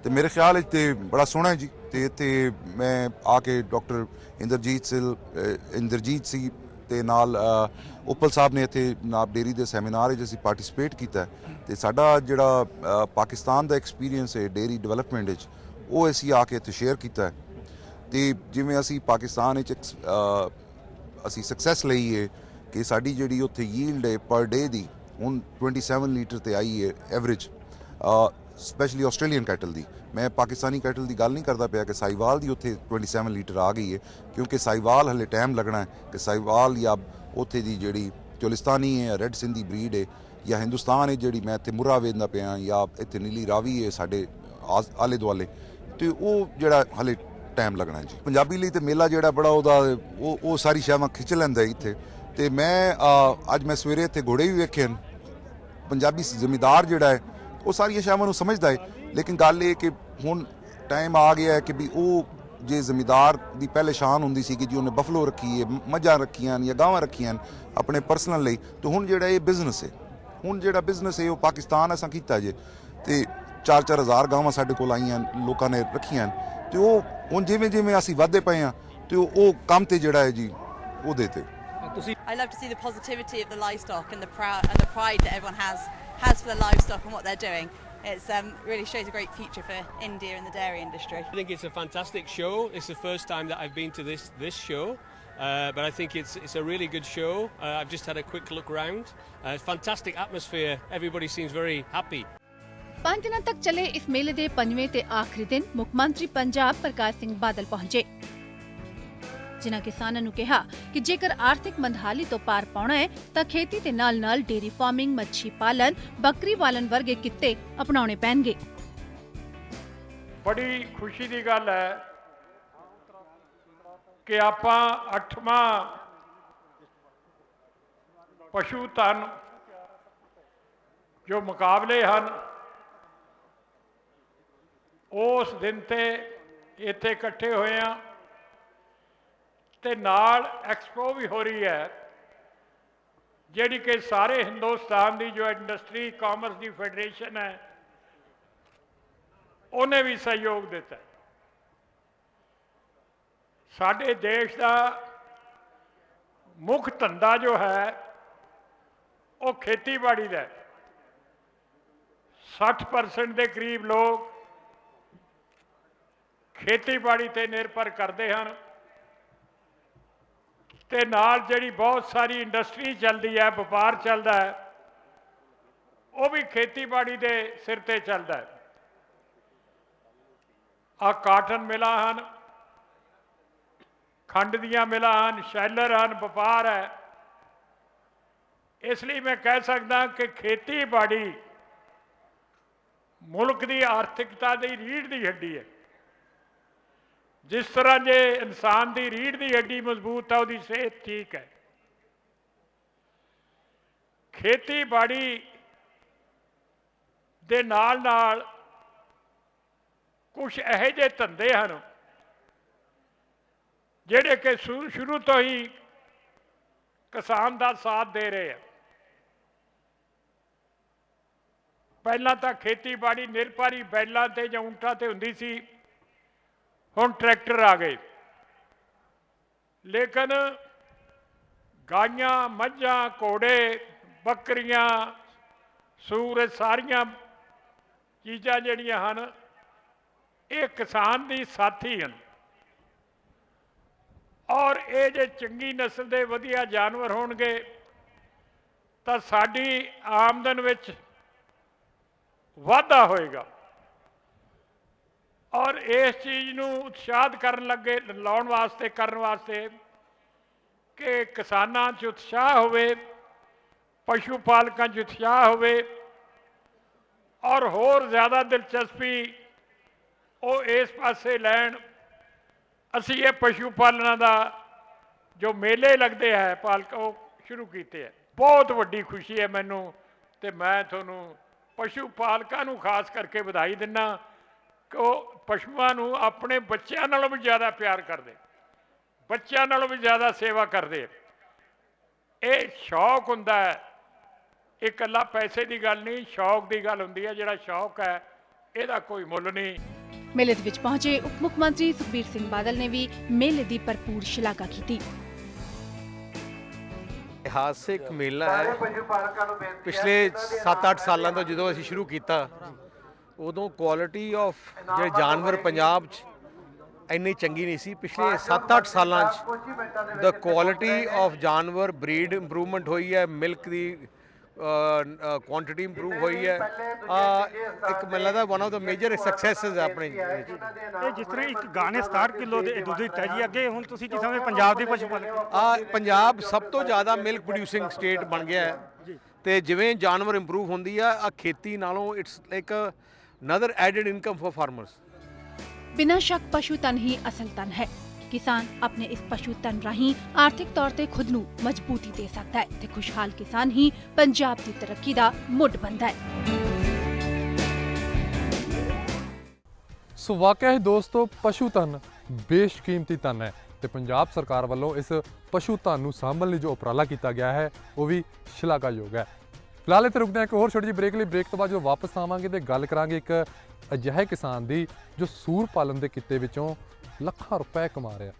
ਤੇ ਮੇਰੇ ਖਿਆਲ ਵਿੱਚ ਤੇ ਬੜਾ ਸੋਹਣਾ ਹੈ ਜੀ। ਤੇ ਇੱਥੇ ਮੈਂ ਆ ਕੇ ਡਾਕਟਰ ਇੰਦਰਜੀਤ ਸੀ ਤੇ ਨਾਲ ਉਪਲ ਸਾਹਿਬ ਨੇ ਇੱਥੇ ਨਾਬ ਡੇਰੀ ਦੇ ਸੈਮੀਨਾਰ ਵਿੱਚ ਅਸੀਂ ਪਾਰਟਿਸਿਪੇਟ ਕੀਤਾ ਤੇ ਸਾਡਾ ਜਿਹੜਾ ਪਾਕਿਸਤਾਨ ਦਾ ਐਕਸਪੀਰੀਅੰਸ ਹੈ ਡੇਰੀ ਡਿਵੈਲਪਮੈਂਟ ਵਿੱਚ, ਉਹ ਅਸੀਂ ਆ ਕੇ ਇੱਥੇ ਸ਼ੇਅਰ ਕੀਤਾ ਤੇ ਜਿਵੇਂ ਅਸੀਂ ਪਾਕਿਸਤਾਨ ਵਿੱਚ ਅਸੀਂ ਸਕਸੈਸ ਲਈ ਹੈ ਕਿ ਸਾਡੀ ਜਿਹੜੀ ਉੱਥੇ ਯੀਲਡ ਹੈ ਪਰ ਡੇ ਦੀ ਹੁਣ 27 ਲੀਟਰ ਤੇ ਆਈ ਹੈ ਐਵਰੇਜ, ਸਪੈਸ਼ਲੀ ਆਸਟ੍ਰੇਲੀਅਨ ਕੈਟਲ ਦੀ। ਮੈਂ ਪਾਕਿਸਤਾਨੀ ਕੈਟਲ ਦੀ ਗੱਲ ਨਹੀਂ ਕਰਦਾ ਪਿਆ ਕਿ ਸਾਈਵਾਲ ਦੀ ਉੱਥੇ 27 ਲੀਟਰ ਆ ਗਈ ਹੈ, ਕਿਉਂਕਿ ਸਾਈਵਾਲ ਹਲੇ ਟਾਈਮ ਲੱਗਣਾ ਹੈ ਕਿ ਸਾਈਵਾਲ ਜਾਂ ਉੱਥੇ ਦੀ ਜਿਹੜੀ ਚੋਲਿਸਤਾਨੀ ਹੈ ਰੈੱਡ ਸਿੰਧੀ ਬਰੀਡ ਹੈ ਜਾਂ ਹਿੰਦੁਸਤਾਨ ਹੈ ਜਿਹੜੀ ਮੈਂ ਇੱਥੇ ਮੁਰਾ ਵੇਚਦਾ ਪਿਆ ਜਾਂ ਇੱਥੇ ਨੀਲੀ ਰਾਵੀ ਹੈ ਸਾਡੇ ਆਲੇ ਦੁਆਲੇ, ਤੇ ਉਹ ਜਿਹੜਾ ਹਲੇ ਟਾਈਮ ਲੱਗਣਾ ਜੀ। ਪੰਜਾਬੀ ਲਈ ਤੇ ਮੇਲਾ ਜਿਹੜਾ ਬੜਾ ਉਹਦਾ ਉਹ ਸਾਰੀ ਸ਼ੈਵਾਂ ਖਿੱਚ ਲੈਂਦਾ ਇੱਥੇ। ਤੇ ਮੈਂ ਅੱਜ ਮੈਂ ਸਵੇਰੇ ਇੱਥੇ ਘੋੜੇ ਵੀ ਵੇਖੇ ਹਨ। ਪੰਜਾਬੀ ਜ਼ਿਮੀਦਾਰ ਜਿਹੜਾ ਹੈ ਉਹ ਸਾਰੀਆਂ ਸ਼ੈਵਾਂ ਨੂੰ ਸਮਝਦਾ ਹੈ, ਲੇਕਿਨ ਗੱਲ ਇਹ ਕਿ ਹੁਣ ਟਾਈਮ ਆ ਗਿਆ ਹੈ ਕਿ ਵੀ ਉਹ ਜੇ ਜ਼ਿਮੀਦਾਰ ਦੀ ਪਹਿਲੇ ਸ਼ਾਨ ਹੁੰਦੀ ਸੀ ਕਿ ਜੀ ਉਹਨੇ ਬਫਲੋ ਰੱਖੀ ਹੈ, ਮੱਝਾਂ ਰੱਖੀਆਂ ਜਾਂ ਗਾਵਾਂ ਰੱਖੀਆਂ ਆਪਣੇ ਪਰਸਨਲ ਲਈ, ਤੇ ਹੁਣ ਜਿਹੜਾ ਇਹ ਬਿਜ਼ਨਸ ਹੈ, ਹੁਣ ਜਿਹੜਾ ਬਿਜ਼ਨਸ ਹੈ ਉਹ ਪਾਕਿਸਤਾਨ ਅਸਾਂ ਕੀਤਾ ਜੇ ਤੇ 4-4 ਹਜ਼ਾਰ ਗਾਵਾਂ ਸਾਡੇ ਕੋਲ ਆਈਆਂ ਲੋਕਾਂ ਨੇ ਰੱਖੀਆਂ ਤੇ ਉਹ ਹੁਣ ਜਿਵੇਂ ਜਿਵੇਂ ਅਸੀਂ ਵੱਧਦੇ ਪਏ ਹਾਂ ਤੇ ਉਹ ਕੰਮ ਤੇ ਜਿਹੜਾ ਹੈ ਜੀ ਉਹਦੇ ਤੇ। I love to see the positivity of the livestock and the pride that everyone has for the livestock and what they're doing. It's really shows a great future for India and the dairy industry. I think it's a fantastic show. It's the first time that I've been to this show, but I think it's a really good show. I've just had a quick look around. Fantastic atmosphere. Everybody seems very happy. 5 ਦਿਨਾਂ ਤੱਕ ਚੱਲੇ ਇਸ ਮੇਲੇ ਦੇ 5ਵੇਂ ਤੇ ਆਖਰੀ ਦਿਨ ਮੁੱਖ ਮੰਤਰੀ ਪੰਜਾਬ ਪ੍ਰਕਾਸ਼ ਸਿੰਘ ਬਾਦਲ ਪਹੁੰਚੇ, ਜਿਨ੍ਹਾਂ ਕਿਸਾਨਾਂ ਨੂੰ ਕਿਹਾ ਕਿ ਜੇਕਰ ਆਰਥਿਕ ਮੰਦਹਾਲੀ ਤੋਂ ਪਾਰ ਪਾਉਣਾ ਹੈ ਤਾਂ ਖੇਤੀ ਦੇ ਨਾਲ-ਨਾਲ ਡੇਰੀ ਫਾਰਮਿੰਗ, ਮੱਛੀ ਪਾਲਣ, ਬੱਕਰੀ ਪਾਲਣ ਵਰਗੇ ਕਿੱਤੇ ਅਪਣਾਉਣੇ ਪੈਣਗੇ। ਬੜੀ ਖੁਸ਼ੀ ਦੀ ਗੱਲ ਹੈ ਕਿ ਆਪਾਂ 8ਵਾਂ ਪਸ਼ੂ ਧਨ ਜੋ ਮੁਕਾਬਲੇ ਹਨ ਉਸ ਦਿਨ ਤੇ ਇੱਥੇ ਇਕੱਠੇ ਹੋਏ ਆ ਤੇ ਨਾਲ ਐਕਸਪੋ ਵੀ ਹੋ ਰਹੀ ਹੈ, ਜਿਹੜੀ ਕਿ ਸਾਰੇ ਹਿੰਦੁਸਤਾਨ ਦੀ ਜੋ ਇੰਡਸਟਰੀ ਕਾਮਰਸ ਦੀ ਫੈਡਰੇਸ਼ਨ ਹੈ ਉਹਨੇ ਵੀ ਸਹਿਯੋਗ ਦਿੱਤਾ। ਸਾਡੇ ਦੇਸ਼ ਦਾ ਮੁੱਖ ਧੰਦਾ ਜੋ ਹੈ ਉਹ ਖੇਤੀਬਾੜੀ ਦਾ ਹੈ। 60% ਦੇ ਕਰੀਬ ਲੋਕ ਖੇਤੀਬਾੜੀ ਤੇ ਨਿਰਭਰ ਕਰਦੇ ਹਨ ਤੇ ਨਾਲ ਜਿਹੜੀ ਬਹੁਤ ਸਾਰੀ ਇੰਡਸਟਰੀ ਚੱਲਦੀ ਹੈ, ਵਪਾਰ ਚੱਲਦਾ ਹੈ, ਉਹ ਵੀ ਖੇਤੀਬਾੜੀ ਦੇ ਸਿਰ ਤੇ ਚੱਲਦਾ ਹੈ। ਆ ਕਾਟਨ ਮਿਲਾਂ ਹਨ, ਖੰਡ ਦੀਆਂ ਮਿਲਾਂ ਹਨ, ਸ਼ੈਲਰ ਹਨ, ਵਪਾਰ ਹੈ। ਇਸ ਲਈ ਮੈਂ ਕਹਿ ਸਕਦਾ ਕਿ ਖੇਤੀਬਾੜੀ ਮੁਲਕ ਦੀ ਆਰਥਿਕਤਾ ਦੀ ਰੀੜ੍ਹ ਦੀ ਹੱਡੀ ਹੈ। ਜਿਸ ਤਰ੍ਹਾਂ ਜੇ ਇਨਸਾਨ ਦੀ ਰੀੜ੍ਹ ਦੀ ਹੱਡੀ ਮਜ਼ਬੂਤ ਹੈ, ਉਹਦੀ ਸਿਹਤ ਠੀਕ ਹੈ। ਖੇਤੀਬਾੜੀ ਦੇ ਨਾਲ ਕੁਝ ਇਹੋ ਜਿਹੇ ਧੰਦੇ ਹਨ ਜਿਹੜੇ ਕਿ ਸ਼ੁਰੂ ਤੋਂ ਹੀ ਕਿਸਾਨ ਦਾ ਸਾਥ ਦੇ ਰਹੇ ਆ। ਪਹਿਲਾਂ ਤਾਂ ਖੇਤੀਬਾੜੀ ਨਿਰਭਰ ਹੀ ਬੈਲਾਂ ਤੇ ਜਾਂ ਊਂਠਾਂ ਤੇ ਹੁੰਦੀ ਸੀ, ਹੁਣ ਟਰੈਕਟਰ ਆ ਗਏ। ਲੇਕਿਨ ਗਾਈਆਂ, ਮੱਝਾਂ, ਘੋੜੇ, ਬੱਕਰੀਆਂ, ਸੂਰ, ਇਹ ਸਾਰੀਆਂ ਚੀਜ਼ਾਂ ਜਿਹੜੀਆਂ ਹਨ ਇਹ ਕਿਸਾਨ ਦੀ ਸਾਥੀ ਹਨ। ਔਰ ਇਹ ਜੇ ਚੰਗੀ ਨਸਲ ਦੇ ਵਧੀਆ ਜਾਨਵਰ ਹੋਣਗੇ ਤਾਂ ਸਾਡੀ ਆਮਦਨ ਵਿੱਚ ਵਾਧਾ ਹੋਏਗਾ। ਔਰ ਇਸ ਚੀਜ਼ ਨੂੰ ਉਤਸ਼ਾਹਿਤ ਲਾਉਣ ਵਾਸਤੇ ਕਿ ਕਿਸਾਨਾਂ 'ਚ ਉਤਸ਼ਾਹ ਹੋਵੇ, ਪਸ਼ੂ ਪਾਲਕਾਂ 'ਚ ਉਤਸ਼ਾਹ ਹੋਵੇ ਔਰ ਹੋਰ ਜ਼ਿਆਦਾ ਦਿਲਚਸਪੀ ਉਹ ਇਸ ਪਾਸੇ ਲੈਣ। ਅਸੀਂ ਇਹ ਪਸ਼ੂ ਪਾਲਣਾ ਦਾ ਜੋ ਮੇਲੇ ਲੱਗਦੇ ਹੈ ਪਾਲਕ ਉਹ ਸ਼ੁਰੂ ਕੀਤੇ ਹੈ। ਬਹੁਤ ਵੱਡੀ ਖੁਸ਼ੀ ਹੈ ਮੈਨੂੰ, ਤੇ ਮੈਂ ਤੁਹਾਨੂੰ ਪਸ਼ੂ ਪਾਲਕਾਂ ਨੂੰ ਖਾਸ ਕਰਕੇ ਵਧਾਈ ਦਿੰਦਾ ਕਿ ਉਹ ਪਸ਼ੂਆਂ ਨੂੰ ਆਪਣੇ ਬੱਚਿਆਂ ਨਾਲੋਂ ਵੀ ਜ਼ਿਆਦਾ ਪਿਆਰ ਕਰਦੇ, ਬੱਚਿਆਂ ਨਾਲੋਂ ਵੀ ਜ਼ਿਆਦਾ ਸੇਵਾ ਕਰਦੇ। ਇਹ ਸ਼ੌਕ ਹੁੰਦਾ ਹੈ, ਇਹ ਇਕੱਲਾ ਪੈਸੇ ਦੀ ਗੱਲ ਨਹੀਂ, ਸ਼ੌਕ ਦੀ ਗੱਲ ਹੁੰਦੀ ਹੈ। ਜਿਹੜਾ ਸ਼ੌਕ ਹੈ ਇਹਦਾ ਕੋਈ ਮੁੱਲ ਨਹੀਂ। ਮੇਲੇ ਦੇ ਵਿੱਚ ਪਹੁੰਚੇ ਉਪ ਮੁੱਖ ਮੰਤਰੀ ਸੁਖਬੀਰ ਸਿੰਘ ਬਾਦਲ ਨੇ ਵੀ ਮੇਲੇ ਦੀ ਭਰਪੂਰ ਸ਼ਲਾਘਾ ਕੀਤੀ। ਇਤਿਹਾਸਿਕ ਮੇਲਾ ਹੈ। ਪਿਛਲੇ 7-8 ਸਾਲਾਂ ਤੋਂ ਜਦੋਂ ਅਸੀਂ ਸ਼ੁਰੂ ਕੀਤਾ ਉਦੋਂ ਕੁਆਲਿਟੀ ਆਫ ਜਿਹੜੇ ਜਾਨਵਰ ਪੰਜਾਬ 'ਚ ਇੰਨੀ ਚੰਗੀ ਨਹੀਂ ਸੀ। ਪਿਛਲੇ 7-8 ਸਾਲਾਂ 'ਚ ਦ ਕੁਆਲਿਟੀ ਆਫ ਜਾਨਵਰ ਬਰੀਡ ਇੰਪਰੂਵਮੈਂਟ ਹੋਈ ਹੈ, ਮਿਲਕ ਦੀ ਕੁਆਂਟੀਟੀ ਇੰਪਰੂਵ ਹੋਈ ਹੈ। ਇੱਕ ਮੈਨੂੰ ਲੱਗਦਾ ਵਨ ਆਫ ਦ ਮੇਜਰ ਸਕਸੈਸਸ ਆਪਣੇ ਇਹ ਜਿਸ ਤਰ੍ਹਾਂ ਇੱਕ ਗਾਣੇ 67 ਕਿਲੋ ਦੇ ਦੁੱਧ ਦਿੱਤਾ ਜੀ, ਅੱਗੇ ਹੁਣ ਤੁਸੀਂ ਕੀ ਸਮਝਦੇ ਪੰਜਾਬ ਦੇ ਪਸ਼ੂ ਪਾਲਕ? ਪੰਜਾਬ ਸਭ ਤੋਂ ਜ਼ਿਆਦਾ ਮਿਲਕ ਪ੍ਰੋਡਿਊਸਿੰਗ ਸਟੇਟ ਬਣ ਗਿਆ ਹੈ, ਤੇ ਜਿਵੇਂ ਜਾਨਵਰ ਇੰਪਰੂਵ ਹੁੰਦੀ ਆ ਖੇਤੀ ਨਾਲੋਂ it's like another added income for farmers. ਬਿਨਾਂ ਸ਼ੱਕ ਪਸ਼ੂ ਧਨ ਹੀ ਅਸਲ ਧਨ ਹੈ। ਕਿਸਾਨ ਆਪਣੇ ਇਸ ਪਸ਼ੂ ਧਨ ਰਾਹੀਂ ਆਰਥਿਕ ਤੌਰ ਤੇ ਖੁਦ ਨੂੰ ਮਜ਼ਬੂਤੀ ਦੇ ਸਕਦਾ ਹੈ ਤੇ ਖੁਸ਼ਹਾਲ ਕਿਸਾਨ ਹੀ ਪੰਜਾਬ ਦੀ ਤਰੱਕੀ ਦਾ ਮੁੱਢ ਬਣਦਾ ਹੈ। ਸੋ ਵਾਕਿਆ ਹੀ ਦੋਸਤੋ ਪਸ਼ੂ ਧਨ ਬੇਸ਼ਕੀਮਤੀ ਧਨ ਹੈ ਤੇ ਪੰਜਾਬ ਸਰਕਾਰ ਵੱਲੋਂ ਇਸ ਪਸ਼ੂ ਧਨ ਨੂੰ ਸਾਂਭਣ ਲਈ ਜੋ ਉਪਰਾਲਾ ਕੀਤਾ ਗਿਆ ਹੈ ਉਹ ਵੀ ਸ਼ਲਾਘਾਯੋਗ ਹੈ। ਫਿਲਹਾਲ ਇੱਥੇ ਰੁਕਦੇ ਹਾਂ ਇੱਕ ਹੋਰ ਛੋਟੀ ਜਿਹੀ ਬ੍ਰੇਕ ਲਈ। ਬ੍ਰੇਕ ਤੋਂ ਬਾਅਦ ਜਦੋਂ ਵਾਪਸ ਆਵਾਂਗੇ ਤੇ ਗੱਲ ਕਰਾਂਗੇ ਇੱਕ ਅਜਿਹੇ ਕਿਸਾਨ ਦੀ ਜੋ ਸੂਰ ਪਾਲਣ ਦੇ ਕਿੱਤੇ ਵਿੱਚੋਂ ਲੱਖਾਂ ਰੁਪਏ ਕਮਾ ਰਿਹਾ।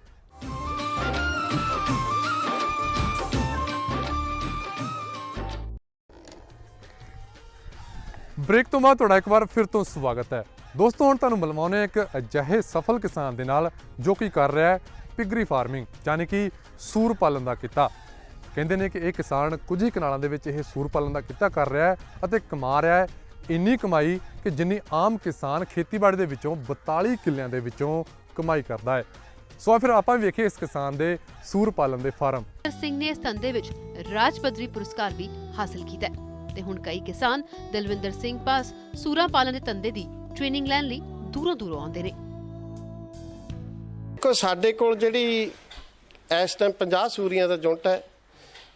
ਬ੍ਰੇਕ ਤੋਂ ਬਾਅਦ ਤੁਹਾਡਾ ਇੱਕ ਵਾਰ ਫਿਰ ਤੋਂ ਸਵਾਗਤ ਹੈ ਦੋਸਤੋ। ਹੁਣ ਤੁਹਾਨੂੰ ਮਿਲਵਾਉਂਦੇ ਇੱਕ ਅਜਿਹੇ ਸਫਲ ਕਿਸਾਨ ਦੇ ਨਾਲ ਜੋ ਕਿ ਕਰ ਰਿਹਾ ਹੈ ਪਿਗਰੀ ਫਾਰਮਿੰਗ, ਯਾਨੀ ਕਿ ਸੂਰ ਪਾਲਣ ਦਾ ਕਿੱਤਾ। ਕਹਿੰਦੇ ਨੇ ਕਿ ਇਹ ਕਿਸਾਨ ਕੁਝ ਹੀ ਕਨਾਲਾਂ ਦੇ ਵਿੱਚ ਇਹ ਸੂਰ ਪਾਲਣ ਦਾ ਕਿੱਤਾ ਕਰ ਰਿਹਾ ਹੈ ਅਤੇ ਕਮਾ ਰਿਹਾ ਹੈ ਇੰਨੀ ਕਮਾਈ ਕਿ ਜਿੰਨੀ ਆਮ ਕਿਸਾਨ ਖੇਤੀਬਾੜੀ ਦੇ ਵਿੱਚੋਂ 42 ਕਿੱਲਿਆਂ ਦੇ ਵਿੱਚੋਂ ਕਮਾਈ ਕਰਦਾ ਹੈ। ਸੋ ਫਿਰ ਆਪਾਂ ਵੇਖੀਏ ਇਸ ਕਿਸਾਨ ਦੇ ਸੂਰ ਪਾਲਣ ਦੇ ਫਾਰਮ। ਸਿੰਘ ਨੇ ਇਸ ਧੰਦੇ ਵਿੱਚ ਰਾਜ ਪੱਧਰੀ ਪੁਰਸਕਾਰ ਵੀ ਹਾਸਲ ਕੀਤਾ ਤੇ ਹੁਣ ਕਈ ਕਿਸਾਨ ਦਲਵਿੰਦਰ ਸਿੰਘ ਪਾਸ ਸੂਰਾਂ ਪਾਲਣ ਦੇ ਧੰਦੇ ਦੀ ਟ੍ਰੇਨਿੰਗ ਲੈਣ ਲਈ ਦੂਰੋਂ ਆਉਂਦੇ ਨੇ। ਦੇਖੋ ਸਾਡੇ ਕੋਲ ਜਿਹੜੀ ਇਸ ਟਾਈਮ 50 ਸੂਰੀਆਂ ਦਾ ਜੁੰਟ ਹੈ,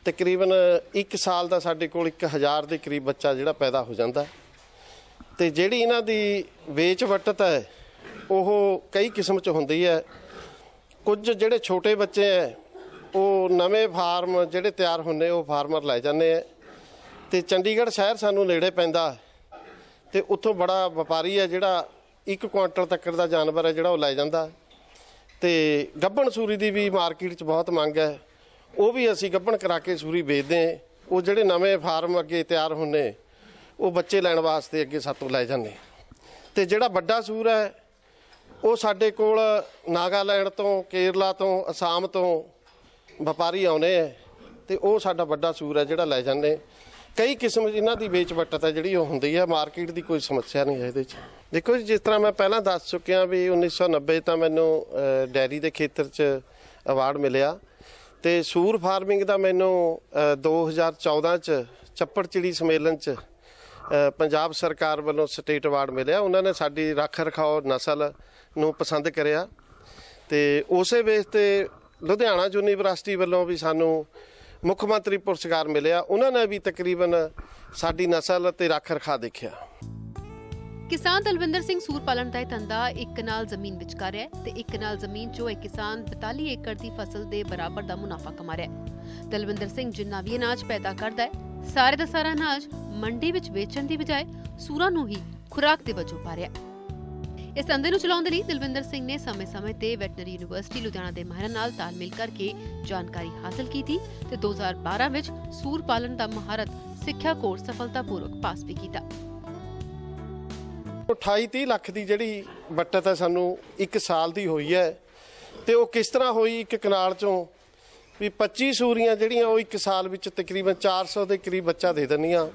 ਤਕਰੀਬਨ 1 ਸਾਲ ਦਾ ਸਾਡੇ ਕੋਲ 1000 ਦੇ ਕਰੀਬ ਬੱਚਾ ਜਿਹੜਾ ਪੈਦਾ ਹੋ ਜਾਂਦਾ ਤੇ ਜਿਹੜੀ ਇਹਨਾਂ ਦੀ ਵੇਚ ਵਟਤ ਹੈ ਉਹ ਕਈ ਕਿਸਮ 'ਚ ਹੁੰਦੀ ਹੈ। ਕੁਝ ਜਿਹੜੇ ਛੋਟੇ ਬੱਚੇ ਹੈ ਉਹ ਨਵੇਂ ਫਾਰਮ ਜਿਹੜੇ ਤਿਆਰ ਹੁੰਦੇ ਉਹ ਫਾਰਮਰ ਲੈ ਜਾਂਦੇ ਹੈ ਤੇ ਚੰਡੀਗੜ੍ਹ ਸ਼ਹਿਰ ਸਾਨੂੰ ਨੇੜੇ ਪੈਂਦਾ ਤੇ ਉੱਥੋਂ ਬੜਾ ਵਪਾਰੀ ਹੈ ਜਿਹੜਾ 1 ਕੁਆਂਟਲ ਤੱਕ ਦਾ ਜਾਨਵਰ ਹੈ ਜਿਹੜਾ ਉਹ ਲੈ ਜਾਂਦਾ ਤੇ ਗੱਭਣ ਸੂਰੀ ਦੀ ਵੀ ਮਾਰਕੀਟ 'ਚ ਬਹੁਤ ਮੰਗ ਹੈ। ਉਹ ਵੀ ਅਸੀਂ ਗੱਭਣ ਕਰਾ ਕੇ ਸੂਰੀ ਵੇਚਦੇ ਹਾਂ। ਉਹ ਜਿਹੜੇ ਨਵੇਂ ਫਾਰਮ ਅੱਗੇ ਤਿਆਰ ਹੁੰਦੇ ਉਹ ਬੱਚੇ ਲੈਣ ਵਾਸਤੇ ਅੱਗੇ ਸਾਤੋਂ ਲੈ ਜਾਂਦੇ ਤੇ ਜਿਹੜਾ ਵੱਡਾ ਸੂਰ ਹੈ ਉਹ ਸਾਡੇ ਕੋਲ ਨਾਗਾਲੈਂਡ ਤੋਂ, ਕੇਰਲਾ ਤੋਂ, ਅਸਾਮ ਤੋਂ ਵਪਾਰੀ ਆਉਂਦੇ ਹੈ ਤੇ ਉਹ ਸਾਡਾ ਵੱਡਾ ਸੂਰ ਹੈ ਜਿਹੜਾ ਲੈ ਜਾਂਦੇ। ਕਈ ਕਿਸਮ ਇਹਨਾਂ ਦੀ ਵੇਚ ਵਟਤ ਹੈ ਜਿਹੜੀ ਉਹ ਹੁੰਦੀ ਹੈ, ਮਾਰਕੀਟ ਦੀ ਕੋਈ ਸਮੱਸਿਆ ਨਹੀਂ ਹੈ ਇਹਦੇ 'ਚ। ਦੇਖੋ ਜੀ, ਜਿਸ ਤਰ੍ਹਾਂ ਮੈਂ ਪਹਿਲਾਂ ਦੱਸ ਚੁੱਕਿਆ ਵੀ 1990 ਤਾਂ ਮੈਨੂੰ ਡੈਰੀ ਦੇ ਖੇਤਰ 'ਚ ਅਵਾਰਡ ਮਿਲਿਆ ਤੇ ਸੂਰ ਫਾਰਮਿੰਗ ਦਾ ਮੈਨੂੰ 2014 'ਚ ਚੱਪੜਚਿੜੀ ਸੰਮੇਲਨ 'ਚ ਪੰਜਾਬ ਸਰਕਾਰ ਵੱਲੋਂ ਸਟੇਟ ਅਵਾਰਡ ਮਿਲਿਆ। ਉਹਨਾਂ ਨੇ ਸਾਡੀ ਰੱਖ ਰਖਾਓ ਨਸਲ ਨੂੰ ਪਸੰਦ ਕਰਿਆ ਤੇ ਉਸੇ ਬੇਸ ਤੇ ਲੁਧਿਆਣਾ ਯੂਨੀਵਰਸਿਟੀ ਵੱਲੋਂ ਵੀ ਸਾਨੂੰ ਮੁੱਖ ਮੰਤਰੀ ਪੁਰਸਕਾਰ ਮਿਲਿਆ। ਉਹਨਾਂ ਨੇ ਵੀ ਤਕਰੀਬਨ ਸਾਡੀ ਨਸਲ ਤੇ ਰੱਖ ਰਖਾ ਦੇਖਿਆ। ਕਿਸਾਨ ਦਲਵਿੰਦਰ ਸਿੰਘ ਸੂਰ ਪਾਲਣ ਦਾ ਇਹ ਧੰਦਾ ਇੱਕ ਕਨਾਲ ਜ਼ਮੀਨ ਵਿੱਚ ਕਰ ਰਿਹਾ ਹੈ ਤੇ ਇੱਕ ਕਨਾਲ ਜ਼ਮੀਨ 'ਚੋਂ ਇਹ ਕਿਸਾਨ 42 ਏਕੜ ਦੀ ਫਸਲ ਦੇ ਬਰਾਬਰ ਦਾ ਮੁਨਾਫਾ ਕਮਾ ਰਿਹਾ ਹੈ। ਦਲਵਿੰਦਰ ਸਿੰਘ ਜਿੰਨਾ ਵੀ ਅਨਾਜ ਪੈਦਾ ਕਰਦਾ ਹੈ ਸਾਰੇ ਦਾ ਸਾਰਾ ਅਨਾਜ ਮੰਡੀ ਵਿੱਚ ਵੇਚਣ ਦੀ ਬਜਾਏ ਸੂਰਾਂ ਨੂੰ ਹੀ ਖੁਰਾਕ ਦੇ ਵਜੋਂ ਪਾ ਰਿਹਾ। ਇਸ ਧੰਦੇ ਨੂੰ ਚਲਾਉਣ ਦੇ ਲਈ ਦਿਲਵਿੰਦਰ ਸਿੰਘ ਨੇ ਸਮੇਂ-ਸਮੇਂ ਤੇ ਵੈਟਰਨਰੀ ਯੂਨੀਵਰਸਿਟੀ ਲੁਧਿਆਣਾ ਦੇ ਮਾਹਿਰਾਂ ਨਾਲ ਤਾਲਮੇਲ ਕਰਕੇ ਜਾਣਕਾਰੀ ਹਾਸਲ ਕੀਤੀ ਤੇ 2012 ਵਿੱਚ ਸੂਰ ਪਾਲਣ ਦਾ ਮਹਾਰਤ ਸਿੱਖਿਆ ਕੋਰਸ ਸਫਲਤਾਪੂਰਵਕ ਪਾਸ ਵੀ ਕੀਤਾ। 28-30 ਲੱਖ ਦੀ ਜਿਹੜੀ ਬੱਚਤ ਹੈ ਸਾਨੂੰ 1 ਸਾਲ ਦੀ ਹੋਈ ਹੈ ਤੇ ਉਹ ਕਿਸ ਤਰ੍ਹਾਂ ਹੋਈ? ਇੱਕ ਕਨਾਲ ਚੋਂ ਵੀ 25 ਸੂਰੀਆਂ ਜਿਹੜੀਆਂ ਉਹ 1 ਸਾਲ ਵਿੱਚ ਤਕਰੀਬਨ 400 ਦੇ ਕਰੀਬ ਬੱਚਾ ਦੇ ਦਿੰਦੀਆਂ।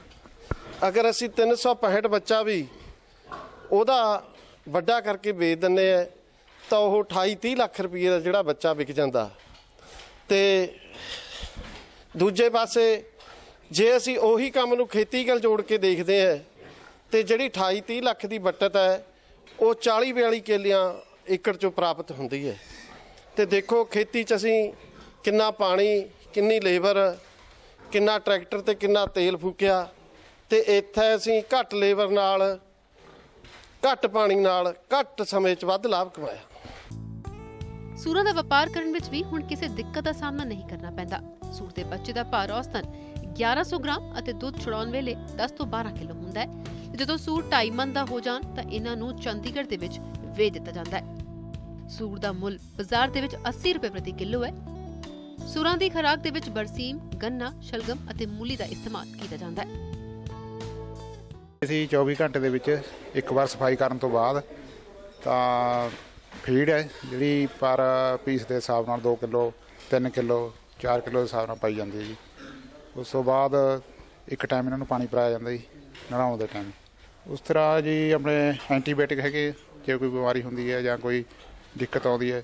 ਅਗਰ ਅਸੀਂ 365 ਬੱਚਾ ਵੀ ਉਹਦਾ ਵੱਡਾ ਕਰਕੇ ਵੇਚ ਦਿੰਦੇ ਆ ਤਾਂ ਉਹ 28-30 ਲੱਖ ਰੁਪਏ ਦਾ ਜਿਹੜਾ ਬੱਚਾ ਵਿਕ ਜਾਂਦਾ। ਤੇ ਦੂਜੇ ਪਾਸੇ ਜੇ ਅਸੀਂ ਉਹੀ ਕੰਮ ਨੂੰ ਖੇਤੀ ਨਾਲ ਜੋੜ ਕੇ ਦੇਖਦੇ ਆ ਤੇ ਜਿਹੜੀ 28-30 ਲੱਖ ਦੀ ਬੱਚਤ ਹੈ ਉਹ 40-42 ਕਿੱਲਿਆਂ ਏਕੜ ਚੋਂ ਪ੍ਰਾਪਤ ਹੁੰਦੀ ਹੈ। ਤੇ ਦੇਖੋ ਖੇਤੀ 'ਚ ਅਸੀਂ ਕਿੰਨਾ ਪਾਣੀ, ਕਿੰਨੀ ਲੇਬਰ, ਕਿੰਨਾ ਟਰੈਕਟਰ ਤੇ ਕਿੰਨਾ ਤੇਲ ਫੂਕਿਆ ਤੇ ਇੱਥੇ ਅਸੀਂ ਘੱਟ ਲੇਬਰ ਨਾਲ, ਘੱਟ ਪਾਣੀ ਨਾਲ, ਘੱਟ ਸਮੇਂ 'ਚ ਵੱਧ ਲਾਭ ਕਮਾਇਆ। ਸੂਰਾਂ ਦਾ ਵਪਾਰ ਕਰਨ ਵਿੱਚ ਵੀ ਹੁਣ ਕਿਸੇ ਦਿੱਕਤ ਦਾ ਸਾਹਮਣਾ ਨਹੀਂ ਕਰਨਾ ਪੈਂਦਾ। ਸੂਰ ਦੇ ਬੱਚੇ ਦਾ ਭਾਰ ਔਸਤਨ 1100 ਗ੍ਰਾਮ ਅਤੇ ਦੁੱਧ ਛੁਡਾਉਣ ਵੇਲੇ 10 ਤੋਂ 12 ਕਿਲੋ ਹੁੰਦਾ ਹੈ। ਜਦੋਂ ਸੂਰ 2.5 ਮਣ ਦਾ ਹੋ ਜਾਣ ਤਾਂ ਇਹਨਾਂ ਨੂੰ ਚੰਡੀਗੜ੍ਹ ਦੇ ਵਿੱਚ ਵੇਚ ਦਿੱਤਾ ਜਾਂਦਾ ਹੈ। ਸੂਰ ਦਾ ਮੁੱਲ ਬਾਜ਼ਾਰ ਦੇ ਵਿੱਚ 80 ਰੁਪਏ ਪ੍ਰਤੀ ਕਿਲੋ ਹੈ। ਸੂਰਾਂ ਦੀ ਖੁਰਾਕ ਦੇ ਵਿੱਚ ਬਰਸੀਮ, ਗੰਨਾ, ਸ਼ਲਗਮ ਅਤੇ ਮੂਲੀ ਦਾ ਇਸਤੇਮਾਲ ਕੀਤਾ ਜਾਂਦਾ ਹੈ। ਅਸੀਂ 24 ਘੰਟੇ ਦੇ ਵਿੱਚ ਇੱਕ ਵਾਰ ਸਫਾਈ ਕਰਨ ਤੋਂ ਬਾਅਦ ਤਾਂ ਫੀਡ ਹੈ ਜਿਹੜੀ ਪਰ ਪੀਸ ਦੇ ਹਿਸਾਬ ਨਾਲ 2 ਕਿਲੋ, 3 ਕਿਲੋ, 4 ਕਿਲੋ ਦੇ ਹਿਸਾਬ ਨਾਲ ਪਾਈ ਜਾਂਦੀ ਹੈ ਜੀ। ਉਸ ਤੋਂ ਬਾਅਦ ਇੱਕ ਟਾਈਮ ਇਹਨਾਂ ਨੂੰ ਪਾਣੀ ਪਿਲਾਇਆ ਜਾਂਦਾ ਜੀ ਨਹਾਉਣ ਦੇ ਟਾਈਮ। ਉਸ ਤਰ੍ਹਾਂ ਜੀ ਆਪਣੇ ਐਂਟੀਬਾਇਓਟਿਕ ਹੈਗੇ ਜੇ ਕੋਈ ਬਿਮਾਰੀ ਹੁੰਦੀ ਹੈ ਜਾਂ ਕੋਈ ਦਿੱਕਤ ਆਉਂਦੀ ਹੈ,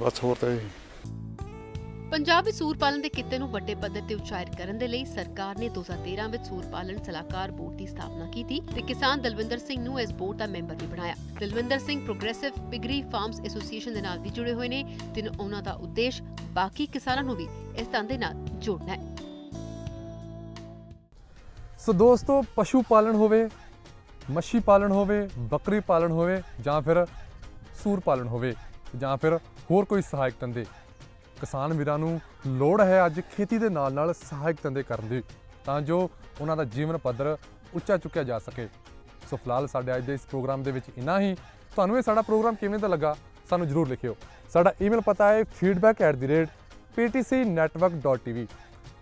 ਬਸ ਹੋਰ ਤਾਂ ਪੰਜਾਬ ਵਿੱਚ ਸੂਰ ਪਾਲਣ ਦੇ ਕਿੱਤੇ ਨੂੰ ਵੱਡੇ ਪੱਧਰ ਤੇ ਉਤਸ਼ਾਹਿਤ ਕਰਨ ਦੇ ਲਈ ਸਰਕਾਰ ਨੇ 2013 ਵਿੱਚ ਸੂਰ ਪਾਲਣ ਸਲਾਹਕਾਰ ਬੋਰਡ ਦੀ ਸਥਾਪਨਾ ਕੀਤੀ ਤੇ ਕਿਸਾਨ ਦਲਵਿੰਦਰ ਸਿੰਘ ਨੂੰ ਇਸ ਬੋਰਡ ਦਾ ਮੈਂਬਰ ਵੀ ਬਣਾਇਆ। Dalwinder Singh progressive piggery farms association ਦੇ ਨਾਲ ਵੀ ਜੁੜੇ ਹੋਏ ਨੇ ਤੇ ਉਹਨਾਂ ਦਾ ਉਦੇਸ਼ ਬਾਕੀ ਕਿਸਾਨਾਂ ਨੂੰ ਵੀ ਇਸ ਧੰਦੇ ਨਾਲ ਜੋੜਨਾ ਹੈ। ਸੋ ਦੋਸਤੋ, ਪਸ਼ੂ ਪਾਲਣ ਹੋਵੇ, ਮੱਛੀ ਪਾਲਣ ਹੋਵੇ, ਬੱਕਰੀ ਪਾਲਣ ਹੋਵੇ ਜਾਂ ਫਿਰ ਸੂਰ ਪਾਲਣ ਹੋਵੇ ਜਾਂ ਫਿਰ ਹੋਰ ਕੋਈ ਸਹਾਇਕ ਧੰਦੇ, ਕਿਸਾਨ ਵੀਰਾਂ ਨੂੰ ਲੋੜ ਹੈ ਅੱਜ ਖੇਤੀ ਦੇ ਨਾਲ ਸਹਾਇਕ ਧੰਦੇ ਕਰਨ ਦੀ ਤਾਂ ਜੋ ਉਹਨਾਂ ਦਾ ਜੀਵਨ ਪੱਧਰ ਉੱਚਾ ਚੁੱਕਿਆ ਜਾ ਸਕੇ। ਸੋ ਫਿਲਹਾਲ ਸਾਡੇ ਅੱਜ ਦੇ ਇਸ ਪ੍ਰੋਗਰਾਮ ਦੇ ਵਿੱਚ ਇੰਨਾ ਹੀ। ਤੁਹਾਨੂੰ ਇਹ ਸਾਡਾ ਪ੍ਰੋਗਰਾਮ ਕਿਵੇਂ ਦਾ ਲੱਗਾ ਸਾਨੂੰ ਜ਼ਰੂਰ ਲਿਖਿਓ। ਸਾਡਾ ਈਮੇਲ ਪਤਾ ਹੈ feedback@ptcnetwork.tv।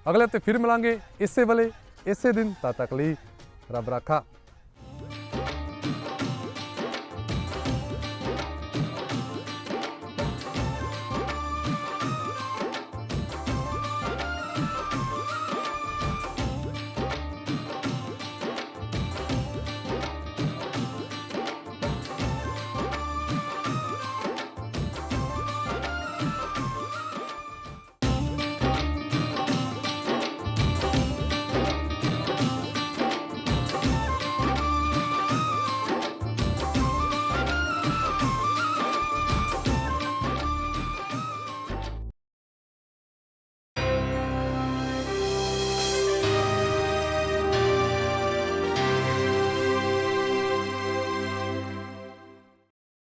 ਅਗਲੇ ਹਫ਼ਤੇ ਫਿਰ ਮਿਲਾਂਗੇ ਇਸੇ ਵੇਲੇ ਇਸੇ ਦਿਨ। ਤਦ ਤੱਕ ਲਈ ਰੱਬ ਰਾਖਾ।